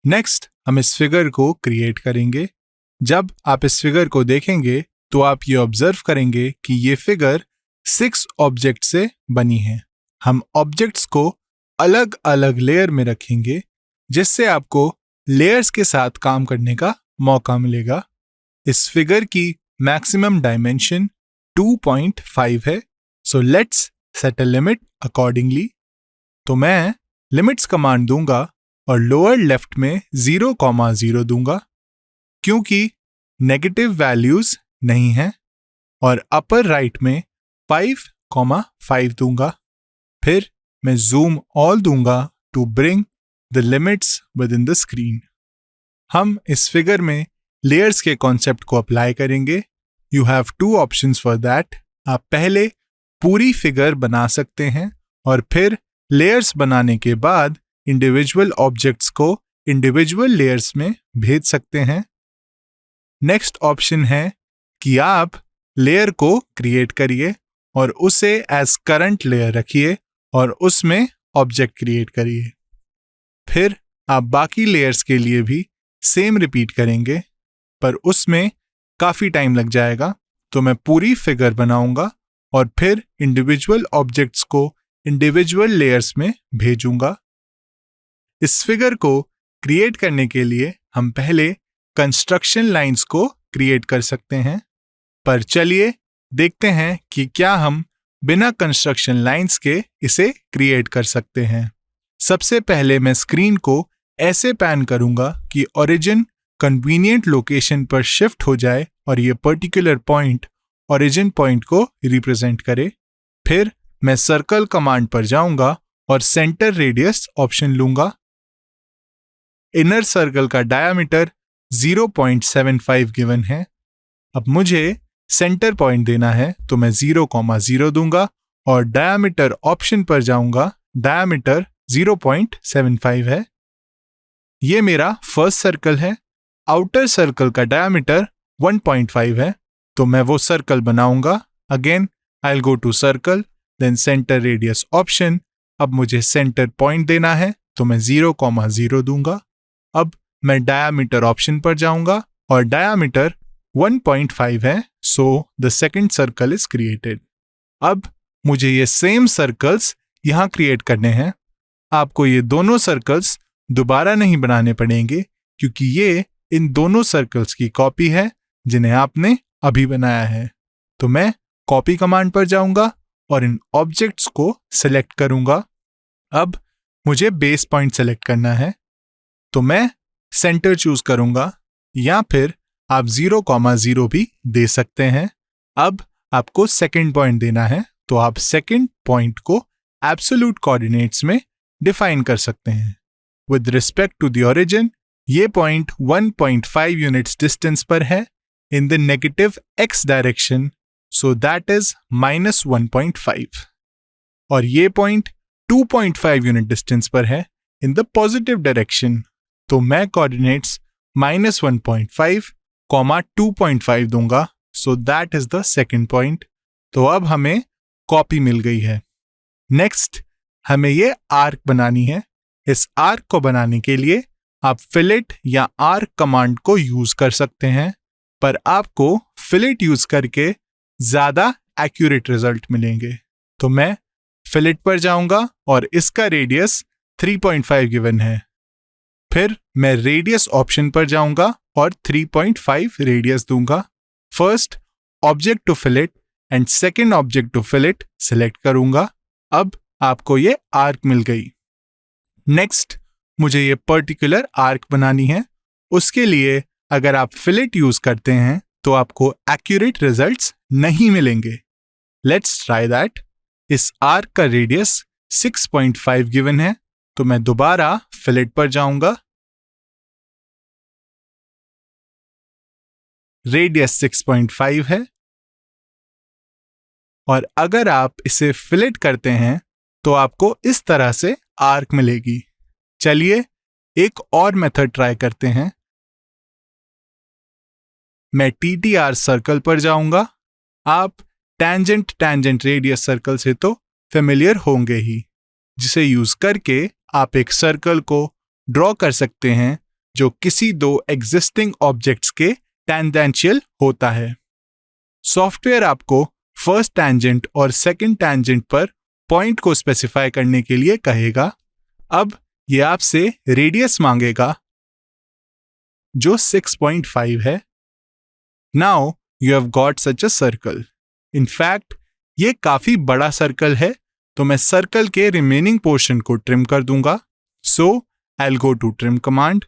Next हम इस figure को क्रिएट करेंगे। जब आप इस फिगर को देखेंगे तो आप ये ऑब्जर्व करेंगे कि ये फिगर 6 ऑब्जेक्ट से बनी है। हम ऑब्जेक्ट्स को अलग अलग लेयर में रखेंगे जिससे आपको लेयर्स के साथ काम करने का मौका मिलेगा। इस फिगर की मैक्सिमम डायमेंशन 2.5 है, so let's set a limit accordingly. तो मैं लिमिट्स कमांड दूंगा और लोअर लेफ्ट में 0,0 दूंगा क्योंकि नेगेटिव वैल्यूज नहीं है, और अपर राइट में 5,5 दूंगा। फिर मैं जूम ऑल दूंगा to bring the limits within the screen. हम इस फिगर में लेयर्स के कॉन्सेप्ट को अप्लाई करेंगे। You have 2 options for that. आप पहले पूरी फिगर बना सकते हैं और फिर लेयर्स बनाने के बाद इंडिविजुअल ऑब्जेक्ट्स को इंडिविजुअल लेयर्स में भेज सकते हैं। नेक्स्ट ऑप्शन है कि आप लेयर को क्रिएट करिए और उसे एज करंट लेयर रखिए और उसमें ऑब्जेक्ट क्रिएट करिए। फिर आप बाकी लेयर्स के लिए भी सेम रिपीट करेंगे, पर उसमें काफी टाइम लग जाएगा, तो मैं पूरी फिगर बनाऊंगा और फिर इंडिविजुअल ऑब्जेक्ट्स को इंडिविजुअल लेयर्स में भेजूंगा। इस फिगर को क्रिएट करने के लिए हम पहले कंस्ट्रक्शन लाइंस को क्रिएट कर सकते हैं, पर चलिए देखते हैं कि क्या हम बिना कंस्ट्रक्शन लाइंस के इसे क्रिएट कर सकते हैं। सबसे पहले मैं स्क्रीन को ऐसे पैन करूंगा कि ओरिजिन कन्वीनियंट लोकेशन पर शिफ्ट हो जाए और ये पर्टिकुलर पॉइंट ओरिजिन पॉइंट को रिप्रेजेंट करे। फिर मैं सर्कल कमांड पर जाऊंगा और सेंटर रेडियस ऑप्शन लूंगा। इनर सर्कल का डायमीटर 0.75 गिवन है। अब मुझे सेंटर पॉइंट देना है, तो मैं 0,0 दूंगा और डायमीटर ऑप्शन पर जाऊंगा। डायमीटर 0.75 है। ये मेरा फर्स्ट सर्कल है। आउटर सर्कल का डायमीटर 1.5 है, तो मैं वो सर्कल बनाऊंगा। Again I will go to circle, then centre radius option. अब मुझे सेंटर पॉइंट देना है, तो मैं 0,0 दूंगा। अब मैं डायमीटर ऑप्शन पर जाऊंगा और डायमीटर 1.5 है, so the second circle is created. अब मुझे ये सेम सर्कल्स यहां क्रिएट करने हैं। आपको ये दोनों सर्कल्स दोबारा नहीं बनाने पड़ेंगे क्योंकि ये इन दोनों सर्कल्स की कॉपी है जिन्हें आपने अभी बनाया है। तो मैं कॉपी कमांड पर जाऊंगा और इन ऑब्जेक्ट्स को सिलेक्ट करूंगा। अब मुझे बेस पॉइंट सेलेक्ट करना है, तो मैं सेंटर चूज करूंगा, या फिर आप 0,0 भी दे सकते हैं। अब आपको सेकंड पॉइंट देना है, तो आप सेकंड पॉइंट को एब्सोल्यूट कोऑर्डिनेट्स में डिफाइन कर सकते हैं। With respect to the origin ये पॉइंट 1.5 यूनिट्स डिस्टेंस पर है in the negative x direction, so that is -1.5, और ये पॉइंट 2.5 यूनिट डिस्टेंस पर है इन द पॉजिटिव डायरेक्शन, तो मैं कोऑर्डिनेट्स -1.5, 2.5 दूंगा, सो that is the second point. तो अब हमें कॉपी मिल गई है। नेक्स्ट हमें ये आर्क बनानी है। इस आर्क को बनाने के लिए आप फिलेट या आर्क कमांड को यूज कर सकते हैं, पर आपको फिलेट यूज करके ज्यादा एक्यूरेट रिजल्ट मिलेंगे। तो मैं फिलेट पर जाऊंगा और इसका रेडियस 3.5 गिवन है। फिर मैं रेडियस ऑप्शन पर जाऊंगा और 3.5 रेडियस दूंगा। First object to fillet and second object to fillet select करूंगा। अब आपको ये आर्क मिल गई। नेक्स्ट मुझे ये पर्टिकुलर आर्क बनानी है। उसके लिए अगर आप फिलेट यूज करते हैं तो आपको एक्यूरेट रिजल्ट्स नहीं मिलेंगे। Let's try that. इस आर्क का रेडियस 6.5 गिवन है, तो मैं दोबारा फिलेट पर जाऊंगा। रेडियस 6.5 है, और अगर आप इसे फिलेट करते हैं तो आपको इस तरह से आर्क मिलेगी। चलिए एक और मेथड ट्राई करते हैं। मैं TTR सर्कल पर जाऊंगा। आप टेंजेंट रेडियस सर्कल से तो फेमिलियर होंगे ही, जिसे यूज करके आप एक सर्कल को ड्रॉ कर सकते हैं जो किसी दो एग्जिस्टिंग ऑब्जेक्ट्स के टेंजेंशियल होता है। सॉफ्टवेयर आपको फर्स्ट टैंजेंट और सेकंड टैंजेंट पर पॉइंट को स्पेसिफाई करने के लिए कहेगा। अब ये आपसे रेडियस मांगेगा जो 6.5 है। Now you have got such a circle. In fact ये काफी बड़ा सर्कल है, तो मैं सर्कल के रिमेनिंग पोर्शन को ट्रिम कर दूंगा। So I will go to trim command.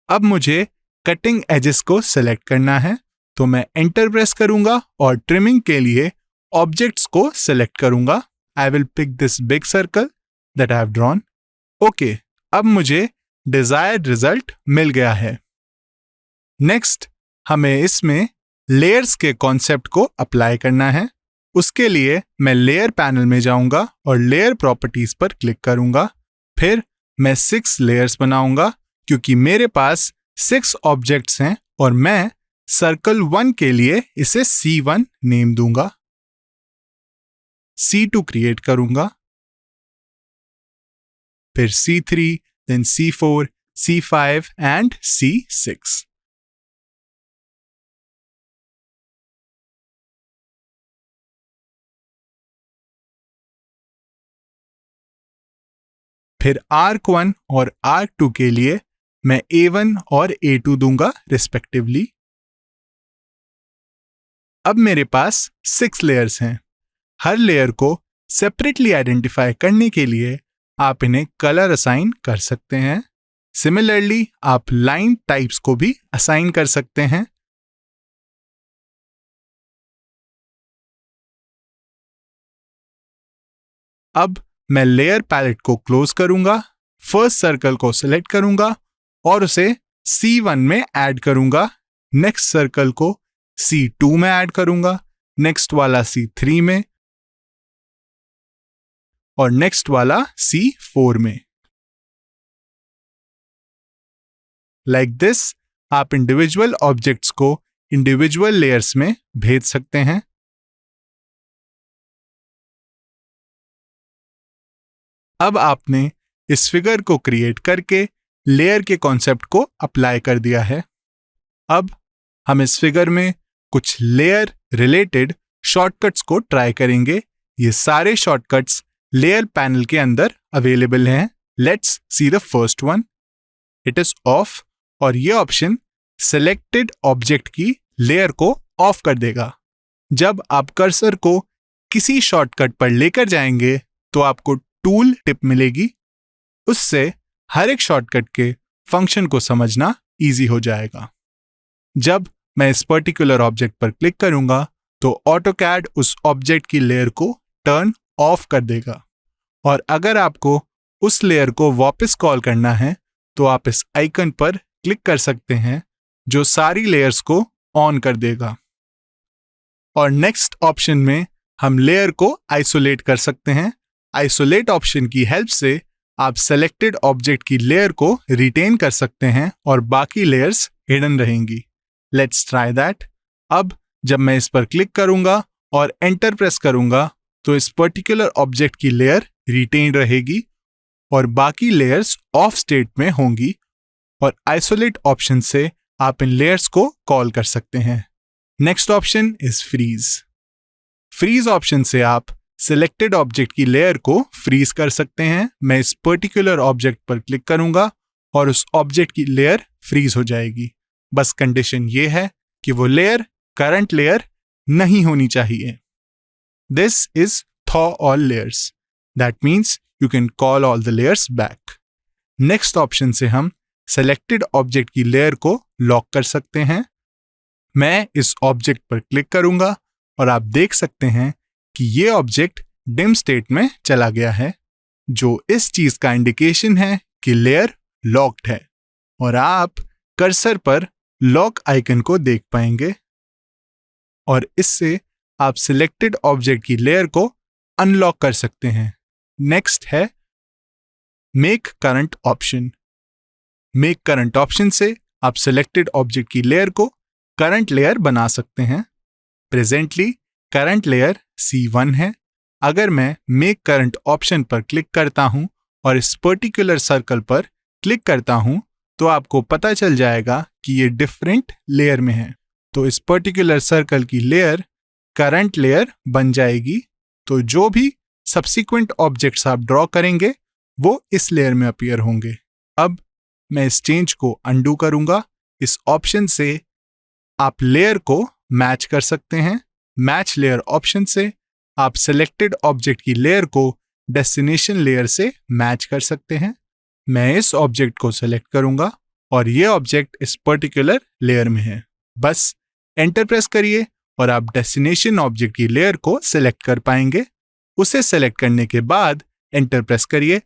अब मुझे कटिंग एजेस को सेलेक्ट करना है, तो मैं एंटर प्रेस करूंगा और ट्रिमिंग के लिए ऑब्जेक्ट्स को सेलेक्ट करूंगा। I will pick this big circle that I have drawn. Okay, अब मुझे डिजायर्ड रिजल्ट मिल गया है। नेक्स्ट हमें इसमें लेयर्स के कॉन्सेप्ट को अप्लाई करना है। उसके लिए मैं लेयर पैनल में जाऊंगा और लेयर प्रॉपर्टीज पर क्लिक करूंगा। फिर मैं 6 लेयर्स बनाऊंगा क्योंकि मेरे पास 6 ऑब्जेक्ट्स हैं और मैं सर्कल 1 के लिए इसे C1 नेम दूंगा। C2 क्रिएट करूंगा, फिर C3, then C4, C5 and C6। फिर ARC1 और ARC2 के लिए मैं A1 और A2 दूंगा रिस्पेक्टिवली। अब मेरे पास 6 लेयर्स हैं। हर लेयर को सेपरेटली आइडेंटिफाई करने के लिए आप इन्हें कलर असाइन कर सकते हैं। सिमिलरली आप लाइन टाइप्स को भी असाइन कर सकते हैं। अब मैं लेयर पैलेट को क्लोज करूंगा, फर्स्ट सर्कल को सिलेक्ट करूंगा और उसे C1 में ऐड करूंगा। नेक्स्ट सर्कल को C2 में ऐड करूंगा, नेक्स्ट वाला C3 में और नेक्स्ट वाला C4 में। लाइक दिस आप इंडिविजुअल ऑब्जेक्ट्स को इंडिविजुअल लेयर्स में भेज सकते हैं। अब आपने इस फिगर को क्रिएट करके लेयर के कॉन्सेप्ट को अप्लाई कर दिया है। अब हम इस फिगर में कुछ लेयर रिलेटेड शॉर्टकट्स को ट्राई करेंगे। ये सारे शॉर्टकट्स लेयर पैनल के अंदर अवेलेबल हैं। Let's see the first one. It is of और ये ऑप्शन सिलेक्टेड ऑब्जेक्ट की लेयर को ऑफ कर देगा। जब आप कर्सर को किसी शॉर्टकट पर लेकर जाएंगे तो आपको टूल टिप मिलेगी। उससे हर एक शॉर्टकट के फंक्शन को समझना इजी हो जाएगा। जब मैं इस पर्टिकुलर ऑब्जेक्ट पर क्लिक करूंगा तो ऑटोकैड उस ऑब्जेक्ट की लेयर को टर्न ऑफ कर देगा। और अगर आपको उस लेयर को वापस कॉल करना है तो आप इस आइकन पर क्लिक कर सकते हैं जो सारी लेयर्स को ऑन कर देगा। और नेक्स्ट ऑप्शन में हम लेयर को आइसोलेट कर सकते हैं। आइसोलेट ऑप्शन की हेल्प से आप सेलेक्टेड ऑब्जेक्ट की लेयर को रिटेन कर सकते हैं और बाकी लेयर्स हिडन रहेंगी। Let's try that. अब जब मैं इस पर क्लिक करूंगा और एंटर प्रेस करूंगा तो इस पर्टिकुलर ऑब्जेक्ट की लेयर रिटेन रहेगी और बाकी लेयर्स ऑफ स्टेट में होंगी। और आइसोलेट ऑप्शन से आप इन लेयर्स को कॉल कर सकते हैं। Next option is freeze. Freeze option से आप सिलेक्टेड ऑब्जेक्ट की लेयर को फ्रीज कर सकते हैं। मैं इस पर्टिकुलर ऑब्जेक्ट पर क्लिक करूंगा और उस ऑब्जेक्ट की लेयर फ्रीज हो जाएगी। बस कंडीशन ये है कि वो लेयर करंट लेयर नहीं होनी चाहिए। This is thaw all layers. That means you can call all the layers back. Next option से हम सेलेक्टेड ऑब्जेक्ट की लेयर को लॉक कर सकते हैं। मैं इस ऑब्जेक्ट पर क्लिक करूंगा और आप देख सकते हैं कि ये ऑब्जेक्ट डिम स्टेट में चला गया है, जो इस चीज का इंडिकेशन है कि लेयर लॉक्ड है। और आप कर्सर पर लॉक आइकन को देख पाएंगे और इससे आप सिलेक्टेड ऑब्जेक्ट की लेयर को अनलॉक कर सकते हैं। नेक्स्ट है make current option. Make current option से आप सिलेक्टेड ऑब्जेक्ट की लेयर को करंट लेयर बना सकते हैं। प्रेजेंटली करंट लेयर C1 है। अगर मैं मेक करंट ऑप्शन पर क्लिक करता हूं और इस पर्टिकुलर सर्कल पर क्लिक करता हूं तो आपको पता चल जाएगा कि ये डिफरेंट लेयर में है। तो इस पर्टिकुलर सर्कल की लेयर करंट लेयर बन जाएगी। तो जो भी सब्सिक्वेंट ऑब्जेक्ट्स आप ड्रॉ करेंगे वो इस लेयर में अपीयर होंगे। अब मैं इस चेंज को अंडू करूंगा। इस ऑप्शन से आप लेयर को मैच कर सकते हैं। मैच लेयर ऑप्शन से आप सिलेक्टेड ऑब्जेक्ट की लेयर को डेस्टिनेशन लेयर से मैच कर सकते हैं। मैं इस ऑब्जेक्ट को सिलेक्ट करूंगा और ये ऑब्जेक्ट इस पर्टिकुलर लेयर में है। बस एंटर प्रेस करिए और आप डेस्टिनेशन ऑब्जेक्ट की लेयर को सिलेक्ट कर पाएंगे। उसे सिलेक्ट करने के बाद एंटर प्रेस करिए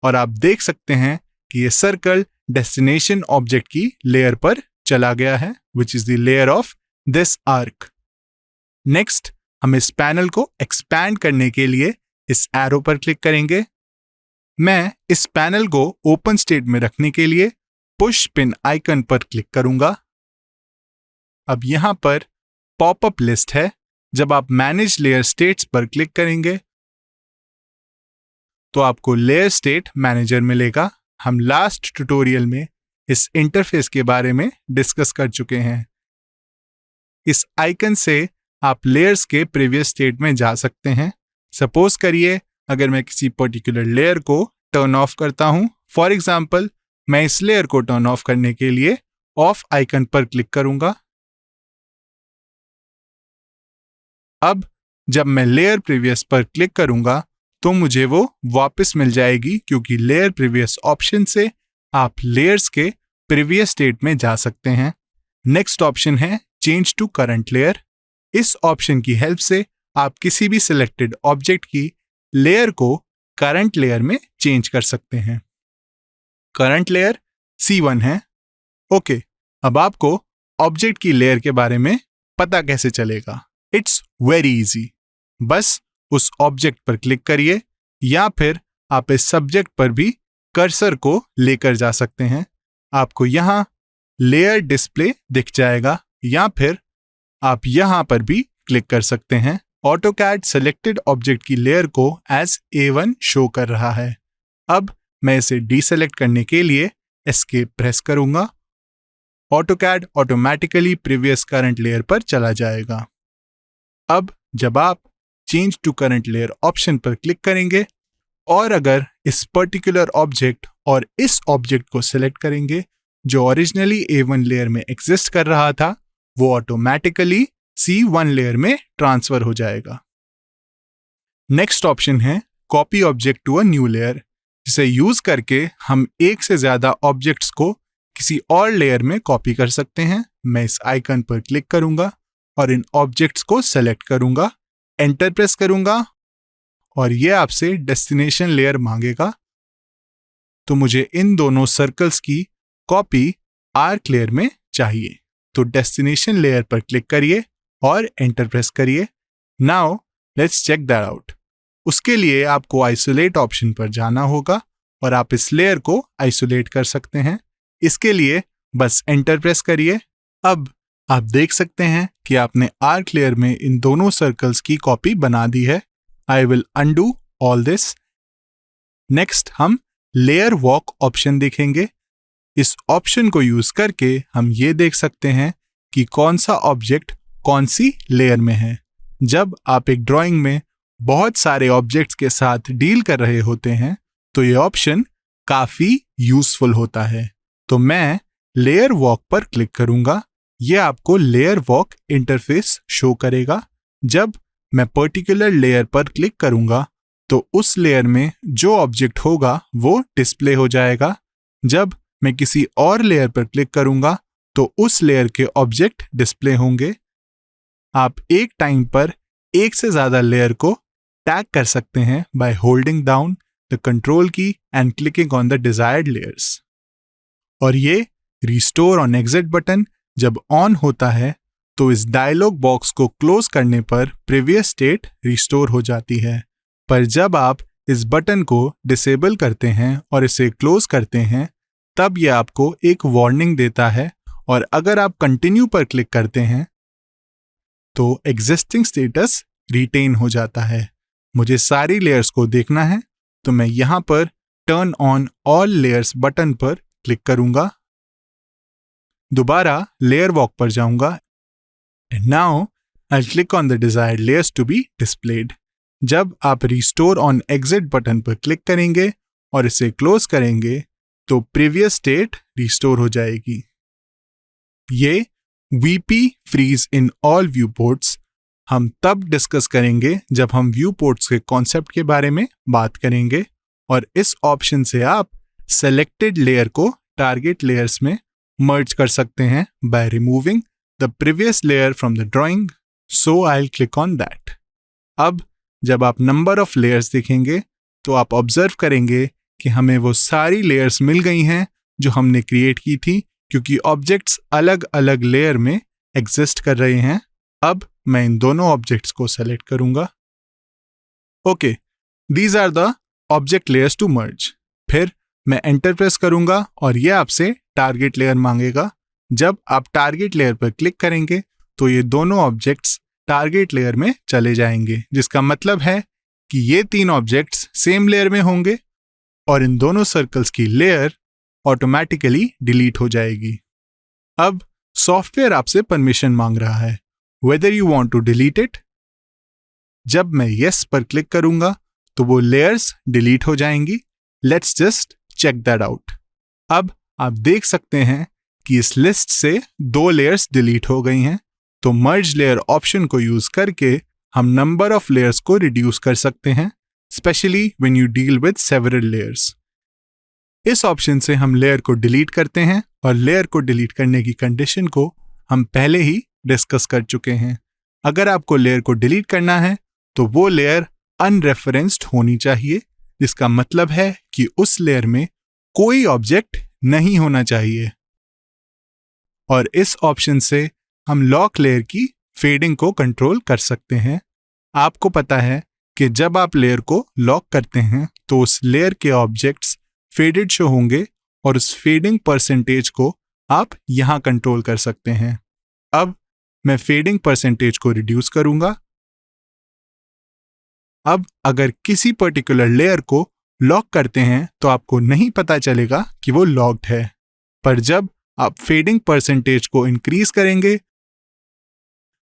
और आप देख सकते हैं कि ये सर्कल डेस्टिनेशन ऑब्जेक्ट की लेयर पर चला गया है, which is the layer of this arc. Next हम इस पैनल को एक्सपैंड करने के लिए इस एरो पर क्लिक करेंगे। मैं इस पैनल को ओपन स्टेट में रखने के लिए पुश पिन आइकन पर क्लिक करूंगा। अब यहां पर पॉपअप लिस्ट है। जब आप मैनेज लेयर स्टेट्स पर क्लिक करेंगे तो आपको लेयर स्टेट मैनेजर मिलेगा। हम लास्ट ट्यूटोरियल में इस इंटरफेस के बारे में डिस्कस कर चुके हैं। इस आइकन से आप लेयर्स के प्रीवियस स्टेट में जा सकते हैं। सपोज करिए अगर मैं किसी पर्टिकुलर लेयर को टर्न ऑफ करता हूं, फॉर एग्जाम्पल मैं इस लेयर को टर्न ऑफ करने के लिए ऑफ आइकन पर क्लिक करूंगा। अब जब मैं लेयर प्रीवियस पर क्लिक करूंगा तो मुझे वो वापस मिल जाएगी, क्योंकि लेयर प्रीवियस ऑप्शन से आप लेयर्स के प्रीवियस स्टेट में जा सकते हैं। नेक्स्ट ऑप्शन है चेंज टू करंट लेयर। इस ऑप्शन की हेल्प से आप किसी भी सिलेक्टेड ऑब्जेक्ट की लेयर को करंट लेयर में चेंज कर सकते हैं। करंट लेयर C1 है। ओके, अब आपको ऑब्जेक्ट की लेयर के बारे में पता कैसे चलेगा? It's very easy. बस उस ऑब्जेक्ट पर क्लिक करिए या फिर आप इस सब्जेक्ट पर भी कर्सर को लेकर जा सकते हैं। आपको यहाँ लेयर डिस्प्ले दिख जाएगा या फिर आप यहाँ पर भी क्लिक कर सकते हैं। ऑटोकैड सेलेक्टेड ऑब्जेक्ट की लेयर को एज A1 शो कर रहा है। अब मैं इसे डीसेलेक्ट करने के लिए एस्केप प्रेस करूंगा। AutoCAD automatically previous current layer पर चला जाएगा। अब जब आप change to current layer option पर क्लिक करेंगे और अगर इस पर्टिकुलर ऑब्जेक्ट और इस ऑब्जेक्ट को सिलेक्ट करेंगे जो ओरिजिनली A1 लेयर में एग्जिस्ट कर रहा था, वो ऑटोमेटिकली C1 लेयर में ट्रांसफर हो जाएगा। नेक्स्ट ऑप्शन है copy object to a new layer, जिसे यूज करके हम एक से ज्यादा ऑब्जेक्ट्स को किसी और लेयर में कॉपी कर सकते हैं। मैं इस आइकन पर क्लिक करूंगा और इन ऑब्जेक्ट्स को सेलेक्ट करूंगा, एंटर प्रेस करूंगा और ये आपसे डेस्टिनेशन लेयर मांगेगा। तो मुझे इन दोनों सर्कल्स की कॉपी आर्क लेयर में चाहिए। तो डेस्टिनेशन लेयर पर क्लिक करिए और एंटर प्रेस करिए। Now let's check that out. उसके लिए आपको आइसोलेट ऑप्शन पर जाना होगा और आप इस लेयर को आइसोलेट कर सकते हैं। इसके लिए बस एंटर प्रेस करिए। अब आप देख सकते हैं कि आपने आर्क लेयर में इन दोनों सर्कल्स की कॉपी बना दी है। I will undo all this. Next हम लेयर वॉक ऑप्शन देखेंगे। इस ऑप्शन को यूज करके हम ये देख सकते हैं कि कौन सा ऑब्जेक्ट कौन सी लेयर में है। जब आप एक ड्राइंग में बहुत सारे ऑब्जेक्ट्स के साथ डील कर रहे होते हैं तो ये ऑप्शन काफी यूजफुल होता है। तो मैं लेयर वॉक पर क्लिक करूंगा। ये आपको लेयर वॉक इंटरफेस शो करेगा। जब मैं पर्टिकुलर लेयर पर क्लिक करूंगा तो उस लेयर में जो ऑब्जेक्ट होगा वो डिस्प्ले हो जाएगा। जब मैं किसी और लेयर पर क्लिक करूंगा तो उस लेयर के ऑब्जेक्ट डिस्प्ले होंगे। आप एक टाइम पर एक से ज्यादा लेयर को टैग कर सकते हैं by holding down the control key and clicking on the desired layers. और ये रिस्टोर ऑन एग्जिट बटन जब ऑन होता है तो इस डायलॉग बॉक्स को क्लोज करने पर प्रीवियस स्टेट रिस्टोर हो जाती है। पर जब आप इस बटन को डिसेबल करते हैं और इसे क्लोज करते हैं तब यह आपको एक वार्निंग देता है और अगर आप कंटिन्यू पर क्लिक करते हैं तो एग्जिस्टिंग स्टेटस रिटेन हो जाता है। मुझे सारी लेयर्स को देखना है तो मैं यहाँ पर turn on all layers button पर क्लिक करूंगा। दोबारा लेयर वॉक पर जाऊंगा and now I click on the desired layers to be displayed. जब आप रिस्टोर ऑन एग्जिट बटन पर क्लिक करेंगे और इसे क्लोज करेंगे तो प्रीवियस स्टेट रिस्टोर हो जाएगी। ये VP freeze in all viewports हम तब डिस्कस करेंगे जब हम व्यू पोर्ट्स के कॉन्सेप्ट के बारे में बात करेंगे, और इस ऑप्शन से आप सेलेक्टेड लेयर को टारगेट लेयर्स में मर्ज कर सकते हैं by removing the previous layer from the drawing. So I will click on that. अब जब आप नंबर ऑफ लेयर्स देखेंगे तो आप ऑब्जर्व करेंगे कि हमें वो सारी लेयर्स मिल गई हैं जो हमने क्रिएट की थी, क्योंकि ऑब्जेक्ट्स अलग अलग लेयर में एग्जिस्ट कर रहे हैं। अब मैं इन दोनों ऑब्जेक्ट्स को सेलेक्ट करूंगा। Okay, these are the object layers to merge. फिर मैं एंटर प्रेस करूंगा और यह आपसे टारगेट लेयर मांगेगा। जब आप टारगेट लेयर पर क्लिक करेंगे तो ये दोनों ऑब्जेक्ट्स टारगेट लेयर में चले जाएंगे, जिसका मतलब है कि ये 3 ऑब्जेक्ट्स सेम लेयर में होंगे और इन दोनों सर्कल्स की लेयर ऑटोमेटिकली डिलीट हो जाएगी। अब सॉफ्टवेयर आपसे परमिशन मांग रहा है whether you want to delete it। जब मैं yes पर क्लिक करूंगा तो वो लेयर्स डिलीट हो जाएंगी। Let's just check that out। अब आप देख सकते हैं कि इस लिस्ट से 2 लेयर्स डिलीट हो गई हैं, तो मर्ज लेयर ऑप्शन को यूज करके हम नंबर ऑफ लेयर्स को रिड्यूस कर सकते हैं, specially when you deal with several layers. इस ऑप्शन से हम लेयर को डिलीट करते हैं और लेयर को डिलीट करने की कंडीशन को हम पहले ही डिस्कस कर चुके हैं। अगर आपको लेयर को डिलीट करना है तो वो लेयर अनरेफरेंस्ड होनी चाहिए, जिसका मतलब है कि उस लेयर में कोई ऑब्जेक्ट नहीं होना चाहिए। और इस ऑप्शन से हम लॉक लेयर की फेडिंग को कंट्रोल कर सकते हैं। आपको पता है कि जब आप लेयर को लॉक करते हैं तो उस लेयर के ऑब्जेक्ट्स फेडेड शो होंगे और उस फेडिंग परसेंटेज को आप यहां कंट्रोल कर सकते हैं। अब मैं फेडिंग परसेंटेज को रिड्यूस करूंगा। अब अगर किसी पर्टिकुलर लेयर को लॉक करते हैं तो आपको नहीं पता चलेगा कि वो लॉक्ड है, पर जब आप फेडिंग परसेंटेज को इंक्रीज करेंगे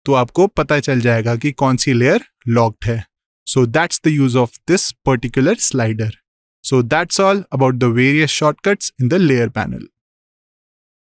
तो आपको पता चल जाएगा कि कौन सी लेयर लॉक्ड है। So that's the use of this particular slider. So that's all about the various shortcuts in the layer panel.